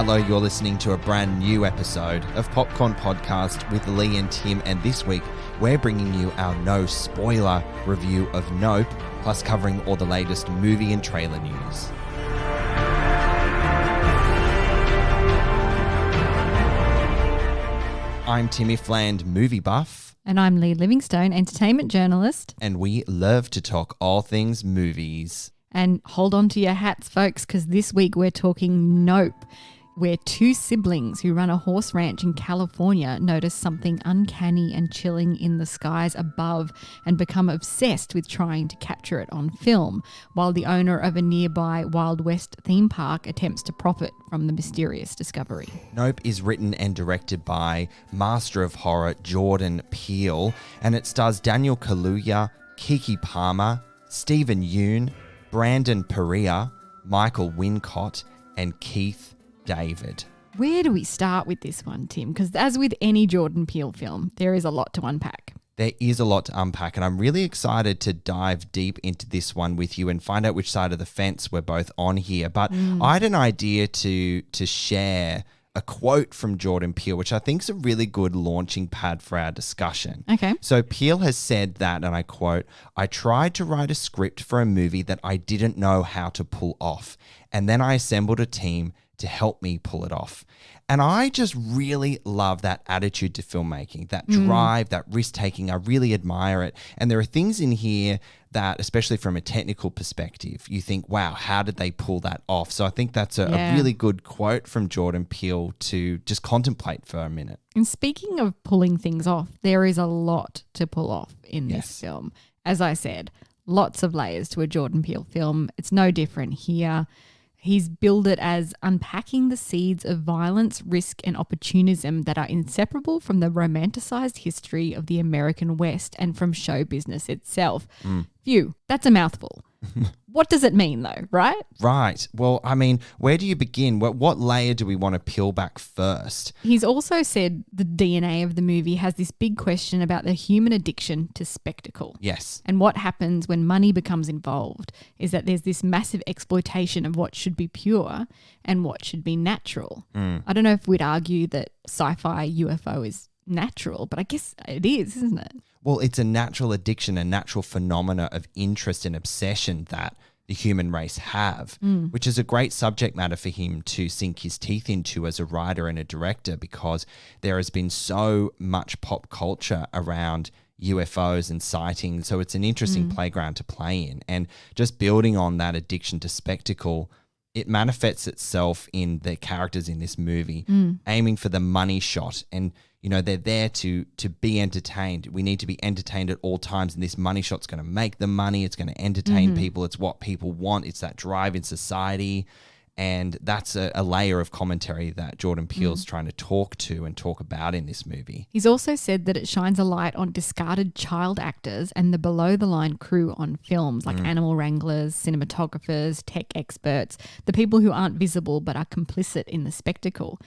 Hello, you're listening to a brand new episode of Popcorn Podcast with Lee and Tim, and this week we're bringing you our no spoiler review of Nope, plus covering all the latest movie and trailer news. I'm Timmy Fland, movie buff. And I'm Lee Livingstone, entertainment journalist. And we love to talk all things movies. And hold on to your hats, folks, because this week we're talking Nope, where two siblings who run a horse ranch in California notice something uncanny and chilling in the skies above and become obsessed with trying to capture it on film, while the owner of a nearby Wild West theme park attempts to profit from the mysterious discovery. Nope is written and directed by master of horror Jordan Peele, and it stars Daniel Kaluuya, Keke Palmer, Stephen Yeun, Brandon Perea, Michael Wincott, and Keith David. Where do we start with this one, Tim? Because as with any Jordan Peele film, there is a lot to unpack. There is a lot to unpack, and I'm really excited to dive deep into this one with you and find out which side of the fence we're both on here. But I had an idea to share a quote from Jordan Peele, which I think is a really good launching pad for our discussion. Okay. So Peele has said that, and I quote, "I tried to write a script for a movie that I didn't know how to pull off, and then I assembled a team to help me pull it off." And I just really love that attitude to filmmaking, that drive, that risk-taking. I really admire it. And there are things in here that, especially from a technical perspective, you think, wow, how did they pull that off? So I think that's a really good quote from Jordan Peele to just contemplate for a minute. And speaking of pulling things off, there is a lot to pull off in this film. As I said, lots of layers to a Jordan Peele film. It's no different here. He's billed it as unpacking the seeds of violence, risk, and opportunism that are inseparable from the romanticized history of the American West and from show business itself. Phew, that's a mouthful. What does it mean though, right? Right. Well, I mean, where do you begin? What layer do we want to peel back first? He's also said the DNA of the movie has this big question about the human addiction to spectacle. Yes. And what happens when money becomes involved is that there's this massive exploitation of what should be pure and what should be natural. I don't know if we'd argue that sci-fi UFO is natural, but I guess it is, isn't it? Well, it's a natural addiction, a natural phenomena of interest and obsession that the human race have, which is a great subject matter for him to sink his teeth into as a writer and a director, because there has been so much pop culture around UFOs and sightings. So it's an interesting playground to play in. And just building on that addiction to spectacle, it manifests itself in the characters in this movie, aiming for the money shot. And you know, they're there to be entertained. We need to be entertained at all times, and this money shot's going to make the money. It's going to entertain people. It's what people want. It's that drive in society, and that's a layer of commentary that Jordan Peele's trying to talk to and talk about in this movie. He's also said that it shines a light on discarded child actors and the below-the-line crew on films, like animal wranglers, cinematographers, tech experts, the people who aren't visible but are complicit in the spectacle.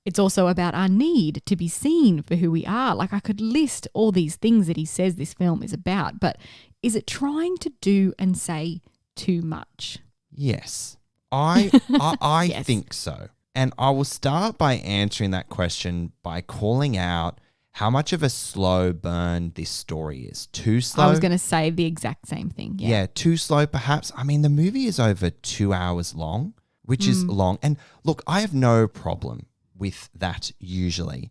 It's also about our need to be seen for who we are. Like, I could list all these things that he says this film is about, but is it trying to do and say too much? Yes, I Yes. think so. And I will start by answering that question by calling out how much of a slow burn this story is. Too slow? I was going to say the exact same thing. Yeah, too slow perhaps. I mean, the movie is over 2 hours long, which is long. And look, I have no problem with that usually.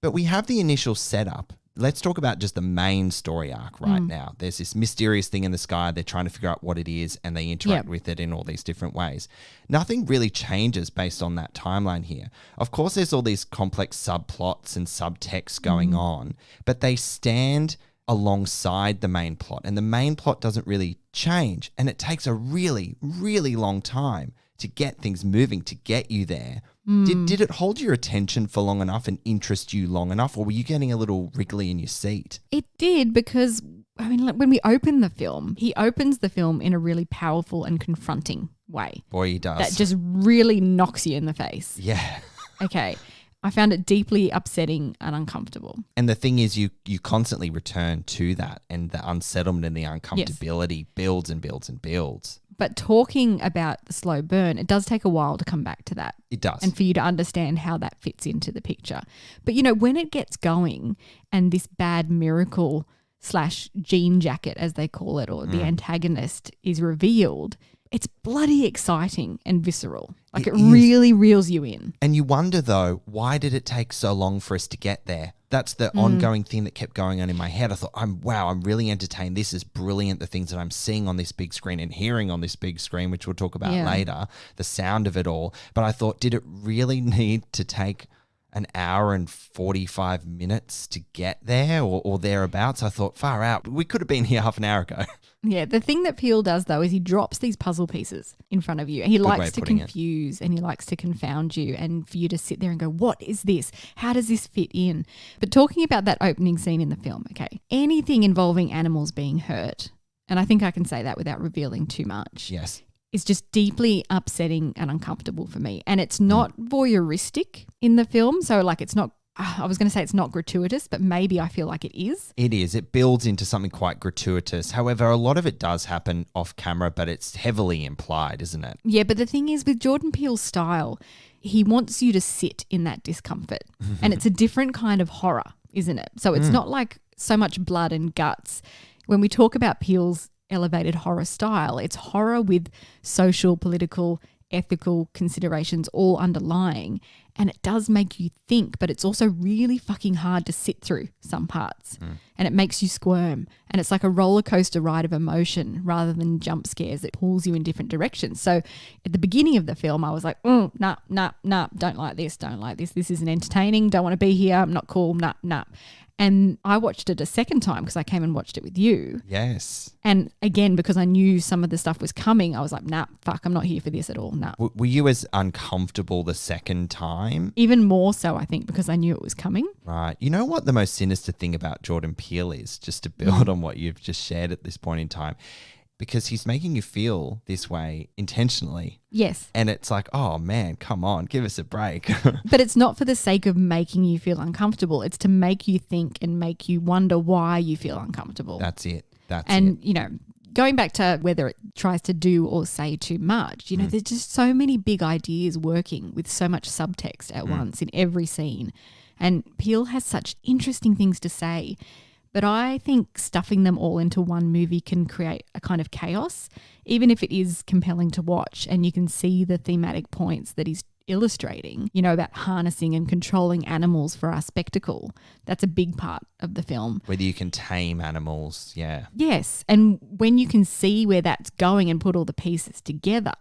But we have the initial setup. Let's talk about just the main story arc right now. There's this mysterious thing in the sky. They're trying to figure out what it is, and they interact with it in all these different ways. Nothing really changes based on that timeline here. Of course, there's all these complex subplots and subtexts going on, but they stand alongside the main plot, and the main plot doesn't really change, and it takes a really, really long time to get things moving, to get you there. Did it hold your attention for long enough and interest you long enough, or were you getting a little wriggly in your seat? It did, because, I mean, like, when we open the film, he opens the film in a really powerful and confronting way. Boy, he does. That just really knocks you in the face. Yeah. Okay. I found it deeply upsetting and uncomfortable. And the thing is, you constantly return to that, and the unsettlement and the uncomfortability builds and builds and builds. But talking about the slow burn, it does take a while to come back to that. It does. And for you to understand how that fits into the picture. But, when it gets going and this bad miracle / jean jacket, as they call it, or the antagonist is revealed, it's bloody exciting and visceral. Like it really reels you in. And you wonder, though, why did it take so long for us to get there? That's the ongoing thing that kept going on in my head. I thought, I'm really entertained. This is brilliant, the things that I'm seeing on this big screen and hearing on this big screen, which we'll talk about later, the sound of it all. But I thought, did it really need to take an hour and 45 minutes to get there or thereabouts? I thought, far out. We could have been here half an hour ago. Yeah, the thing that Peele does, though, is he drops these puzzle pieces in front of you. He likes to confuse and he likes to confound you, and for you to sit there and go, what is this? How does this fit in? But talking about that opening scene in the film, okay, anything involving animals being hurt, and I think I can say that without revealing too much. Yes. Is just deeply upsetting and uncomfortable for me. And it's not voyeuristic in the film. So it's not, I was going to say it's not gratuitous, but maybe I feel like it is. It is. It builds into something quite gratuitous. However, a lot of it does happen off camera, but it's heavily implied, isn't it? Yeah, but the thing is with Jordan Peele's style, he wants you to sit in that discomfort. And it's a different kind of horror, isn't it? So it's not like so much blood and guts. When we talk about Peele's elevated horror style, it's horror with social, political, ethical considerations all underlying, and it does make you think, but it's also really fucking hard to sit through some parts, and it makes you squirm, and it's like a roller coaster ride of emotion rather than jump scares that pulls you in different directions. So at the beginning of the film I was like, nah, don't like this, this isn't entertaining, don't want to be here, I'm not cool, nah. And I watched it a second time because I came and watched it with you. Yes. And again, because I knew some of the stuff was coming, I was like, nah, fuck, I'm not here for this at all, nah. Were you as uncomfortable the second time? Even more so, I think, because I knew it was coming. Right. You know what the most sinister thing about Jordan Peele is, just to build on what you've just shared at this point in time? Because he's making you feel this way intentionally. Yes. And it's like, oh man, come on, give us a break. But it's not for the sake of making you feel uncomfortable. It's to make you think and make you wonder why you feel uncomfortable. That's it. And, going back to whether it tries to do or say too much, there's just so many big ideas working with so much subtext at once in every scene. And Peele has such interesting things to say. But I think stuffing them all into one movie can create a kind of chaos, even if it is compelling to watch and you can see the thematic points that he's illustrating, about harnessing and controlling animals for our spectacle. That's a big part of the film. Whether you can tame animals, yeah. Yes, and when you can see where that's going and put all the pieces together,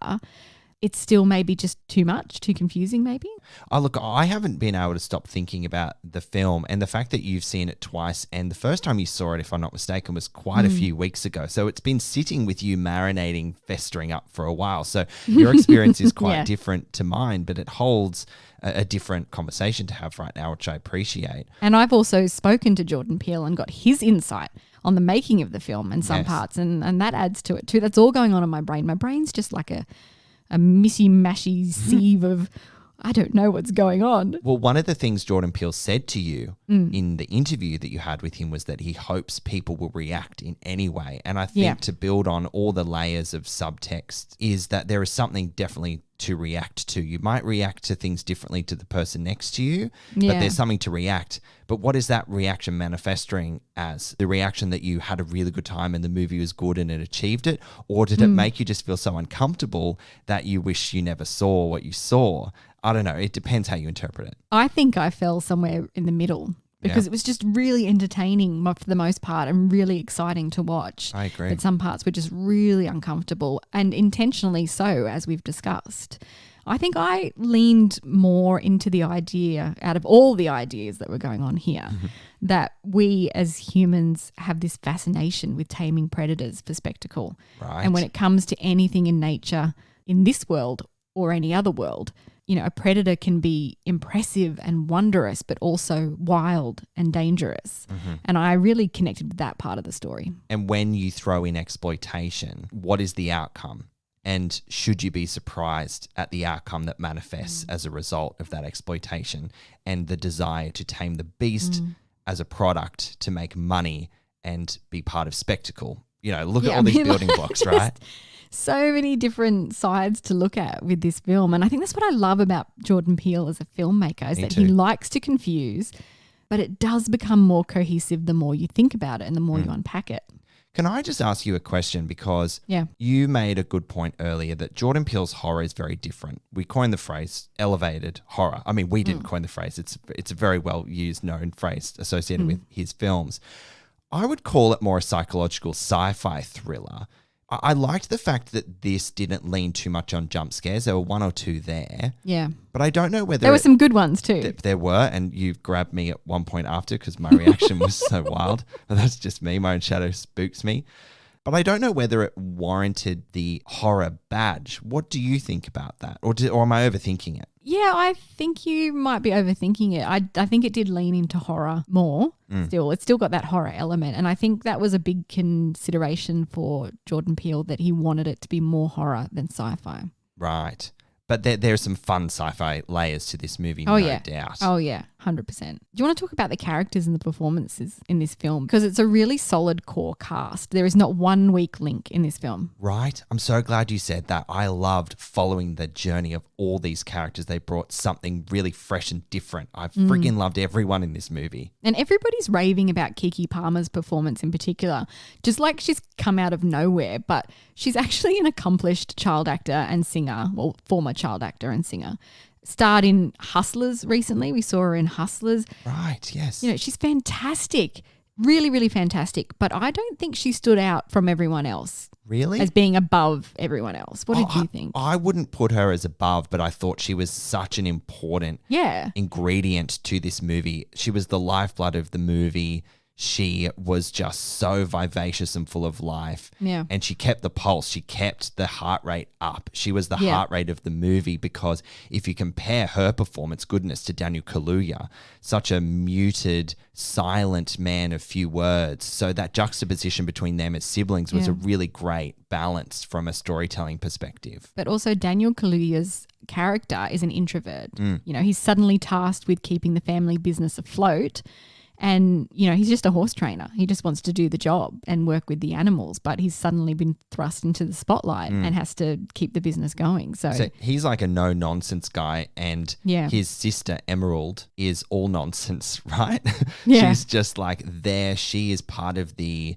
it's still maybe just too much, too confusing maybe? Oh, look, I haven't been able to stop thinking about the film, and the fact that you've seen it twice, and the first time you saw it, if I'm not mistaken, was quite a few weeks ago. So it's been sitting with you, marinating, festering up for a while. So your experience is quite different to mine, but it holds a different conversation to have right now, which I appreciate. And I've also spoken to Jordan Peele and got his insight on the making of the film and some parts, and that adds to it too. That's all going on in my brain. My brain's just like a missy-mashy sieve of, I don't know what's going on. Well, one of the things Jordan Peele said to you in the interview that you had with him was that he hopes people will react in any way. And I think to build on all the layers of subtext is that there is something definitely to react to. You might react to things differently to the person next to you, but there's something to react. But what is that reaction manifesting as? The reaction that you had a really good time and the movie was good and it achieved it? Or did it make you just feel so uncomfortable that you wish you never saw what you saw? I don't know. It depends how you interpret it. I think I fell somewhere in the middle because it was just really entertaining for the most part and really exciting to watch. I agree. But some parts were just really uncomfortable and intentionally so, as we've discussed. I think I leaned more into the idea, out of all the ideas that were going on here, that we as humans have this fascination with taming predators for spectacle. Right. And when it comes to anything in nature in this world or any other world, a predator can be impressive and wondrous, but also wild and dangerous. And I really connected with that part of the story. And when you throw in exploitation, what is the outcome? And should you be surprised at the outcome that manifests as a result of that exploitation and the desire to tame the beast as a product to make money and be part of spectacle? You know, look at all these building blocks, right? So many different sides to look at with this film. And I think that's what I love about Jordan Peele as a filmmaker, is that he likes to confuse, but it does become more cohesive the more you think about it and the more you unpack it. Can I just ask you a question? Because you made a good point earlier that Jordan Peele's horror is very different. We coined the phrase elevated horror. I mean, we didn't coin the phrase. It's a very well used, known phrase associated with his films. I would call it more a psychological sci-fi thriller. I liked the fact that this didn't lean too much on jump scares. There were one or two there. Yeah. But I don't know whether... There were some good ones too. There were, and you grabbed me at one point after because my reaction was so wild. But that's just me. My own shadow spooks me. But I don't know whether it warranted the horror badge. What do you think about that? Or am I overthinking it? Yeah, I think you might be overthinking it. I think it did lean into horror more still. It's still got that horror element. And I think that was a big consideration for Jordan Peele, that he wanted it to be more horror than sci-fi. Right. But there's some fun sci-fi layers to this movie, no doubt. Oh, yeah, 100%. Do you want to talk about the characters and the performances in this film? Because it's a really solid core cast. There is not one weak link in this film. Right. I'm so glad you said that. I loved following the journey of all these characters. They brought something really fresh and different. I freaking loved everyone in this movie. And everybody's raving about Keke Palmer's performance in particular, just like she's come out of nowhere, but she's actually an accomplished child actor and singer, well, former child actor and singer. Starred in Hustlers recently. We saw her in Hustlers. Right, yes. You know, she's fantastic. Really, really fantastic. But I don't think she stood out from everyone else. Really? As being above everyone else. What did you think? I wouldn't put her as above, but I thought she was such an important ingredient to this movie. She was the lifeblood of the movie. She was just so vivacious and full of life. Yeah. And she kept the pulse. She kept the heart rate up. She was the heart rate of the movie, because if you compare her performance, goodness, to Daniel Kaluuya, such a muted, silent man of few words. So that juxtaposition between them as siblings was a really great balance from a storytelling perspective. But also Daniel Kaluuya's character is an introvert. You know, he's suddenly tasked with keeping the family business afloat. And, you know, he's just a horse trainer. He just wants to do the job and work with the animals, but he's suddenly been thrust into the spotlight and has to keep the business going. So he's like a no-nonsense guy, and his sister Emerald is all nonsense, right? Yeah. She's just like there. She is part of the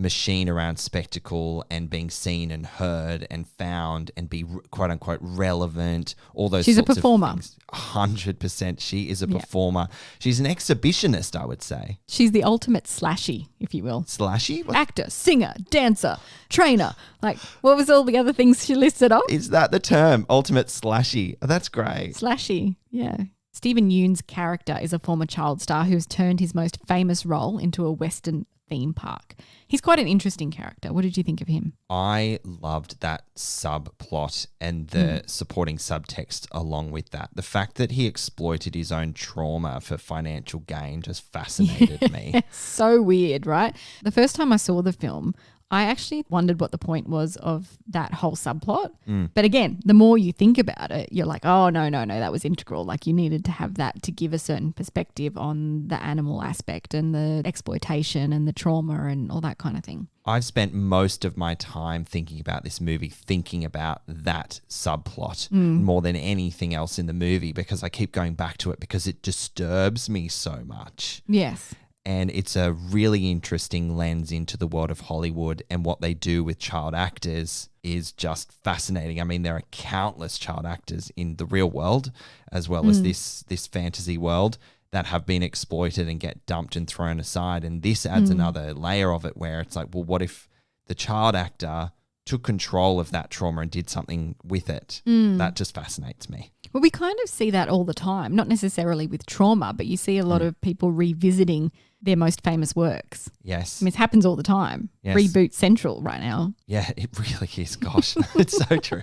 machine around spectacle and being seen and heard and found and be quote unquote relevant, all those She's a sorts performer. of things. 100%. She is a performer. She's an exhibitionist, I would say. She's the ultimate slashy, if you will. Slashy? What? Actor, singer, dancer, trainer. Like, what was all the other things she listed off? Is that the term? Ultimate slashy. Oh, that's great. Slashy, yeah. Stephen Yeun's character is a former child star who has turned his most famous role into a Western theme park. He's quite an interesting character. What did you think of him? I loved that subplot and the supporting subtext along with that. The fact that he exploited his own trauma for financial gain just fascinated me. So weird, right? The first time I saw the film, I actually wondered what the point was of that whole subplot. But again, the more you think about it, you're like, oh, no, that was integral. Like, you needed to have that to give a certain perspective on the animal aspect and the exploitation and the trauma and all that kind of thing. I've spent most of my time thinking about this movie, thinking about that subplot more than anything else in the movie, because I keep going back to it because it disturbs me so much. Yes. And it's a really interesting lens into the world of Hollywood, and what they do with child actors is just fascinating. I mean, there are countless child actors in the real world as well as this fantasy world that have been exploited and get dumped and thrown aside. And this adds another layer of it where it's like, well, what if the child actor took control of that trauma and did something with it? That just fascinates me. Well, we kind of see that all the time, not necessarily with trauma, but you see a lot of people revisiting their most famous works. Yes. I mean, it happens all the time. Yes. Reboot Central right now. Yeah, it really is. Gosh, it's so true.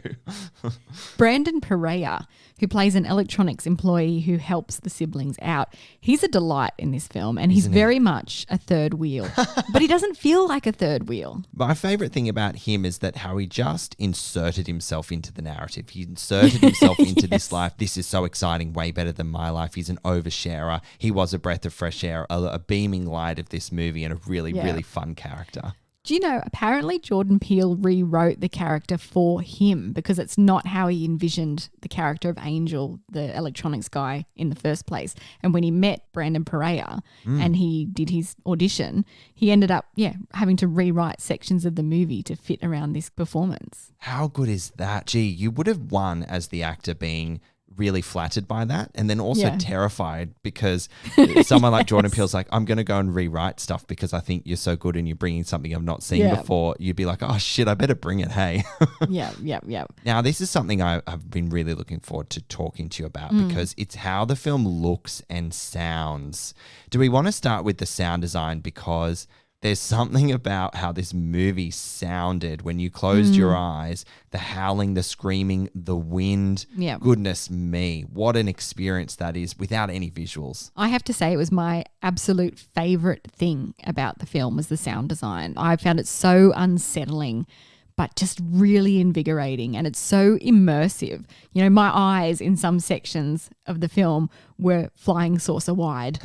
Brandon Perea, who plays an electronics employee who helps the siblings out. He's a delight in this film, and he's very much a third wheel, but he doesn't feel like a third wheel. My favourite thing about him is that how he just inserted himself into the narrative. He inserted himself into this life. This is so exciting, way better than my life. He's an oversharer. He was a breath of fresh air, a beaming light of this movie, and a really, really fun character. Do you know, apparently Jordan Peele rewrote the character for him because it's not how he envisioned the character of Angel, the electronics guy, in the first place. And when he met Brandon Perea and he did his audition, he ended up, having to rewrite sections of the movie to fit around this performance. How good is that? Gee, you would have won as the actor being really flattered by that, and then also terrified because someone like Jordan Peele's like, I'm going to go and rewrite stuff because I think you're so good and you're bringing something I've not seen before. You'd be like, oh shit, I better bring it, hey. Yeah. Now, this is something I've been really looking forward to talking to you about because it's how the film looks and sounds. Do we want to start with the sound design? Because there's something about how this movie sounded when you closed your eyes, the howling, the screaming, the wind. Yeah. Goodness me, what an experience that is without any visuals. I have to say it was my absolute favourite thing about the film was the sound design. I found it so unsettling but just really invigorating, and it's so immersive. You know, my eyes in some sections of the film were flying saucer wide.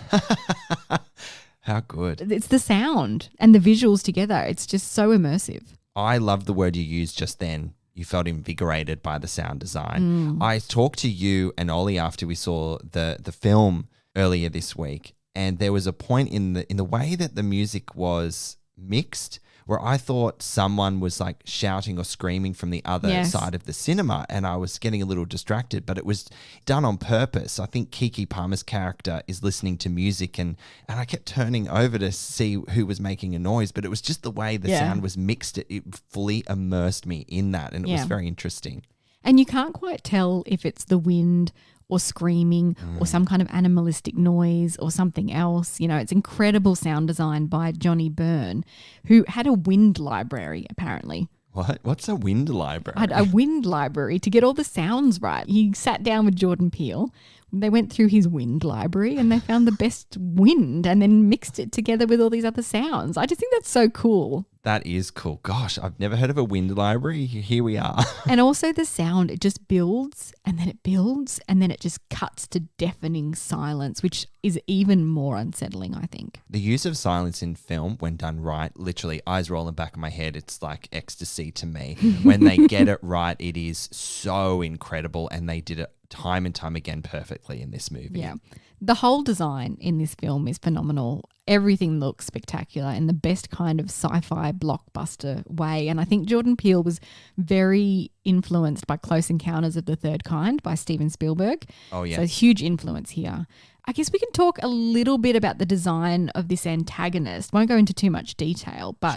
How good. It's the sound and the visuals together. It's just so immersive. I love the word you used just then. You felt invigorated by the sound design. I talked to you and Ollie after we saw the film earlier this week, and there was a point in the way that the music was mixed where I thought someone was like shouting or screaming from the other side of the cinema, and I was getting a little distracted, but it was done on purpose. I think Keke Palmer's character is listening to music, and I kept turning over to see who was making a noise, but it was just the way the sound was mixed. It fully immersed me in that, and it was very interesting. And you can't quite tell if it's the wind or screaming or some kind of animalistic noise or something else. You know, it's incredible sound design by Johnny Byrne, who had a wind library apparently. What? What's a wind library? Had a wind library to get all the sounds right. He sat down with Jordan Peele. They went through his wind library and they found the best wind and then mixed it together with all these other sounds. I just think that's so cool. That is cool. Gosh, I've never heard of a wind library. Here we are. And also the sound, it just builds and then it builds and then it just cuts to deafening silence, which is even more unsettling, I think. The use of silence in film, when done right, literally eyes roll in the back of my head, it's like ecstasy to me. When they get it right, it is so incredible, and they did it time and time again perfectly in this movie. Yeah. The whole design in this film is phenomenal. Everything looks spectacular in the best kind of sci-fi blockbuster way. And I think Jordan Peele was very influenced by Close Encounters of the Third Kind by Steven Spielberg. Oh, yeah. So huge influence here. I guess we can talk a little bit about the design of this antagonist. Won't go into too much detail, but,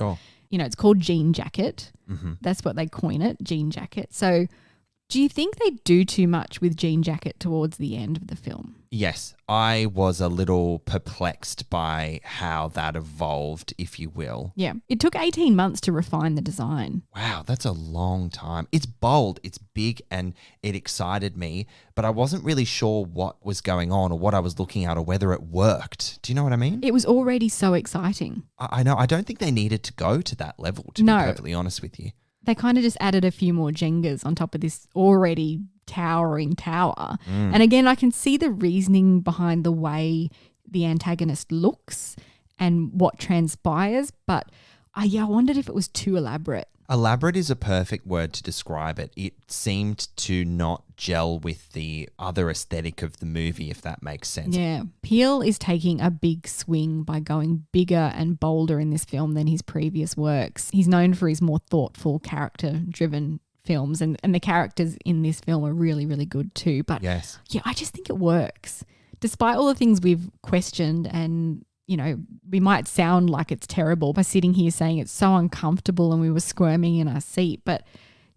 you know, it's called Jean Jacket. That's what they coin it, Jean Jacket. So do you think they do too much with Jean Jacket towards the end of the film? Yes, I was a little perplexed by how that evolved, if you will. Yeah, it took 18 months to refine the design. Wow, that's a long time. It's bold, it's big, and it excited me, but I wasn't really sure what was going on or what I was looking at or whether it worked. Do you know what I mean? It was already so exciting. I know. I don't think they needed to go to that level, to be perfectly honest with you. They kind of just added a few more Jengas on top of this already towering tower. And again, I can see the reasoning behind the way the antagonist looks and what transpires, but I wondered if it was too elaborate. Elaborate is a perfect word to describe it. It seemed to not gel with the other aesthetic of the movie, if that makes sense. Yeah. Peele is taking a big swing by going bigger and bolder in this film than his previous works. He's known for his more thoughtful, character-driven films, and the characters in this film are really, really good too. But yes, I just think it works. Despite all the things we've questioned, and you know, we might sound like it's terrible by sitting here saying it's so uncomfortable and we were squirming in our seat, but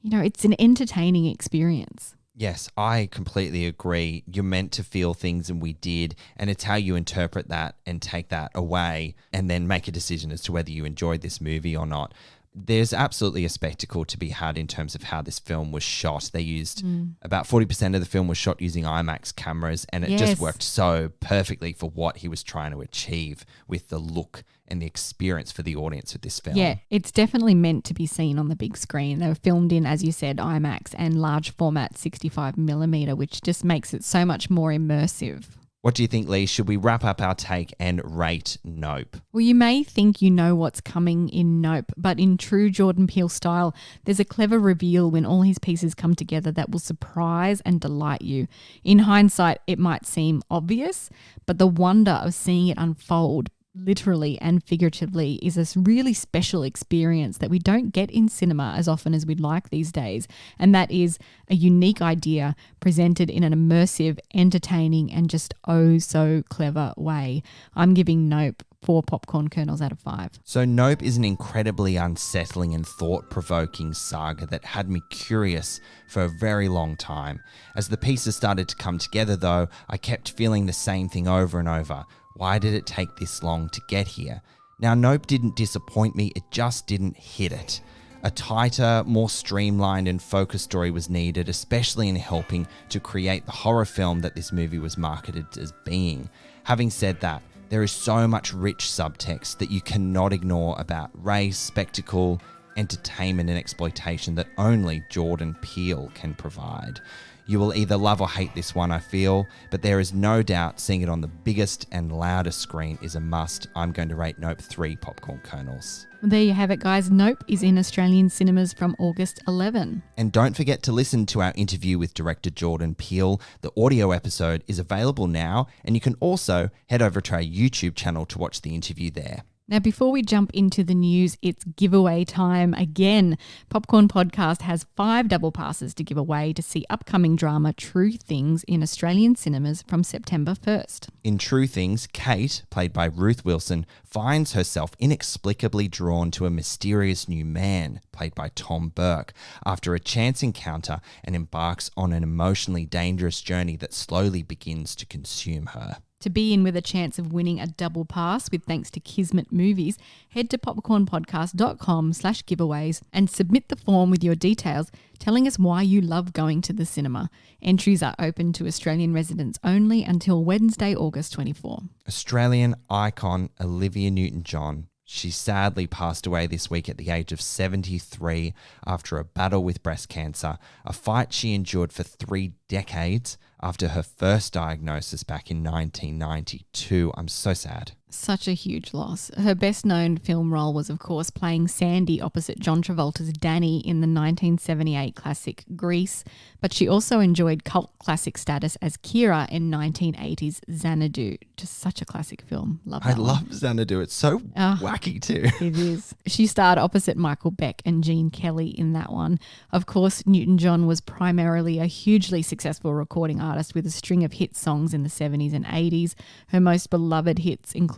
you know, it's an entertaining experience. Yes, I completely agree. You're meant to feel things, and we did, and it's how you interpret that and take that away and then make a decision as to whether you enjoyed this movie or not. there's absolutely a spectacle to be had in terms of how this film was shot. They used about 40% of the film was shot using IMAX cameras, and it just worked so perfectly for what he was trying to achieve with the look and the experience for the audience with this film. Yeah, it's definitely meant to be seen on the big screen. They were filmed in, as you said, IMAX and large format 65 millimeter, which just makes it so much more immersive. What do you think, Lee? Should we wrap up our take and rate Nope? Well, you may think you know what's coming in Nope, but in true Jordan Peele style, there's a clever reveal when all his pieces come together that will surprise and delight you. In hindsight, it might seem obvious, but the wonder of seeing it unfold literally and figuratively is a really special experience that we don't get in cinema as often as we'd like these days. And that is a unique idea presented in an immersive, entertaining, and just oh so clever way. I'm giving Nope 4 popcorn kernels out of 5. So Nope is an incredibly unsettling and thought-provoking saga that had me curious for a very long time. As the pieces started to come together though, I kept feeling the same thing over and over. Why did it take this long to get here? Now, Nope didn't disappoint me, it just didn't hit it. A tighter, more streamlined and focused story was needed, especially in helping to create the horror film that this movie was marketed as being. Having said that, there is so much rich subtext that you cannot ignore about race, spectacle, entertainment and exploitation that only Jordan Peele can provide. You will either love or hate this one, I feel, but there is no doubt seeing it on the biggest and loudest screen is a must. I'm going to rate Nope 3 popcorn kernels. Well, there you have it, guys. Nope is in Australian cinemas from August 11. And don't forget to listen to our interview with director Jordan Peele. The audio episode is available now, and you can also head over to our YouTube channel to watch the interview there. Now, before we jump into the news, it's giveaway time again. Popcorn Podcast has 5 double passes to give away to see upcoming drama True Things in Australian cinemas from September 1st. In True Things, Kate, played by Ruth Wilson, finds herself inexplicably drawn to a mysterious new man, played by Tom Burke, after a chance encounter and embarks on an emotionally dangerous journey that slowly begins to consume her. To be in with a chance of winning a double pass with thanks to Kismet Movies, head to popcornpodcast.com/giveaways and submit the form with your details telling us why you love going to the cinema. Entries are open to Australian residents only until Wednesday, August 24. Australian icon Olivia Newton-John. She sadly passed away this week at the age of 73 after a battle with breast cancer, a fight she endured for 3 decades after her first diagnosis back in 1992. I'm so sad. Such a huge loss. Her best known film role was, of course, playing Sandy opposite John Travolta's Danny in the 1978 classic Grease, but she also enjoyed cult classic status as Kira in 1980's Xanadu. Just such a classic film. Love that one. Love Xanadu. It's so wacky too. It is. She starred opposite Michael Beck and Gene Kelly in that one. Of course, Newton-John was primarily a hugely successful recording artist with a string of hit songs in the 70s and 80s. Her most beloved hits include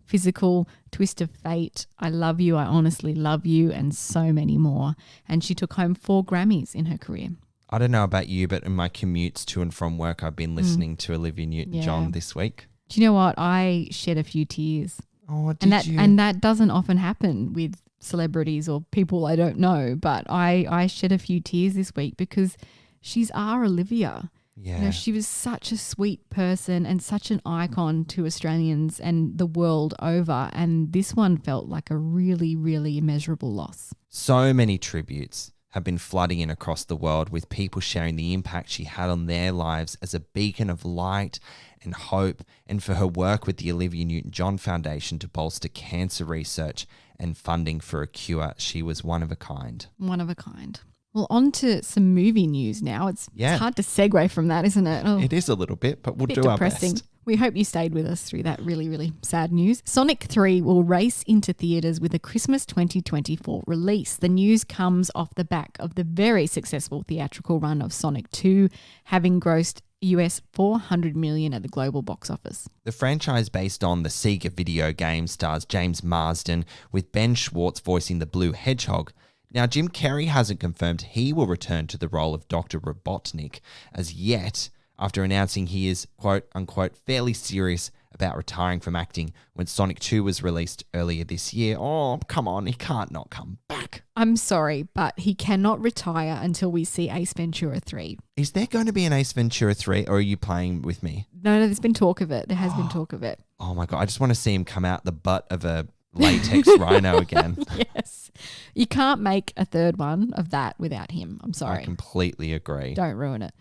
Physical, Twist of Fate, I Love You, I Honestly Love You, and so many more. And she took home 4 Grammys in her career. I don't know about you, but in my commutes to and from work, I've been listening to Olivia Newton-John this week. Do you know what? I shed a few tears. Oh, did you? And that doesn't often happen with celebrities or people I don't know, but I shed a few tears this week because she's our Olivia. Yeah. You know, she was such a sweet person and such an icon to Australians and the world over. And this one felt like a really, really immeasurable loss. So many tributes have been flooding in across the world with people sharing the impact she had on their lives as a beacon of light and hope, and for her work with the Olivia Newton-John Foundation to bolster cancer research and funding for a cure. She was one of a kind. One of a kind. Well, on to some movie news now. It's hard to segue from that, isn't it? Oh, it is a little bit, but we'll do our best. We hope you stayed with us through that really, really sad news. Sonic 3 will race into theatres with a Christmas 2024 release. The news comes off the back of the very successful theatrical run of Sonic 2, having grossed US $400 million at the global box office. The franchise, based on the Sega video game, stars James Marsden, with Ben Schwartz voicing the Blue Hedgehog. Now, Jim Carrey hasn't confirmed he will return to the role of Dr. Robotnik as yet, after announcing he is, quote-unquote, fairly serious about retiring from acting when Sonic 2 was released earlier this year. Oh, come on, he can't not come back. I'm sorry, but he cannot retire until we see Ace Ventura 3. Is there going to be an Ace Ventura 3 or are you playing with me? No, there's been talk of it. There has been talk of it. Oh my God. I just want to see him come out the butt of a latex rhino again. Yes. You can't make a third one of that without him. I'm sorry. I completely agree. Don't ruin it.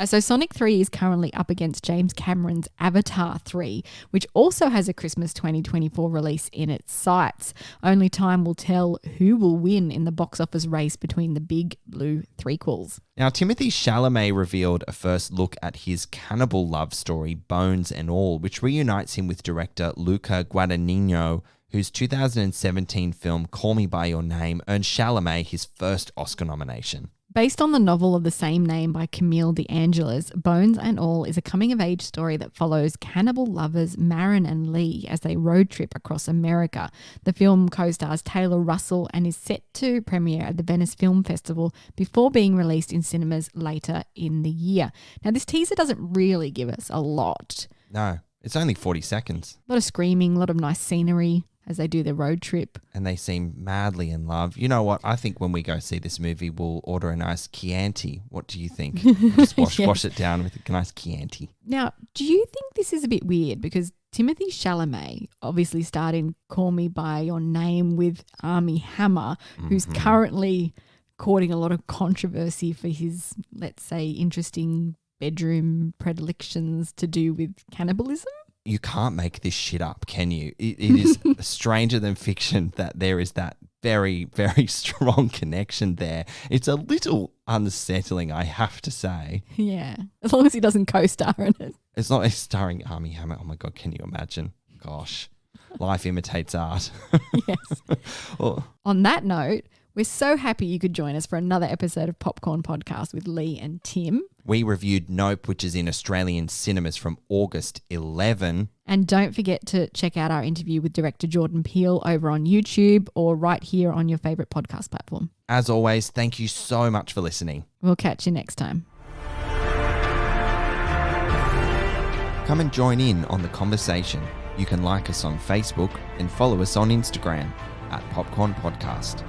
So Sonic 3 is currently up against James Cameron's Avatar 3, which also has a Christmas 2024 release in its sights. Only time will tell who will win in the box office race between the big blue threequels. Now, Timothée Chalamet revealed a first look at his cannibal love story, Bones and All, which reunites him with director Luca Guadagnino, whose 2017 film Call Me By Your Name earned Chalamet his first Oscar nomination. Based on the novel of the same name by Camille de Angelis, Bones and All is a coming-of-age story that follows cannibal lovers Marin and Lee as they road trip across America. The film co-stars Taylor Russell and is set to premiere at the Venice Film Festival before being released in cinemas later in the year. Now, this teaser doesn't really give us a lot. No, it's only 40 seconds. A lot of screaming, a lot of nice scenery as they do their road trip. And they seem madly in love. You know what? I think when we go see this movie, we'll order a nice Chianti. What do you think? Just wash it down with a nice Chianti. Now, do you think this is a bit weird? Because Timothée Chalamet obviously starred in Call Me By Your Name with Armie Hammer, who's currently courting a lot of controversy for his, let's say, interesting bedroom predilections to do with cannibalism. You can't make this shit up, can you? It is stranger than fiction that there is that very, very strong connection there. It's a little unsettling, I have to say. Yeah, as long as he doesn't co-star in it. It's not starring Armie Hammer. Oh my God, can you imagine? Gosh, life imitates art. Yes. Well, on that note, we're so happy you could join us for another episode of Popcorn Podcast with Lee and Tim. We reviewed Nope, which is in Australian cinemas from August 11. And don't forget to check out our interview with director Jordan Peele over on YouTube or right here on your favourite podcast platform. As always, thank you so much for listening. We'll catch you next time. Come and join in on the conversation. You can like us on Facebook and follow us on Instagram @Popcorn Podcast.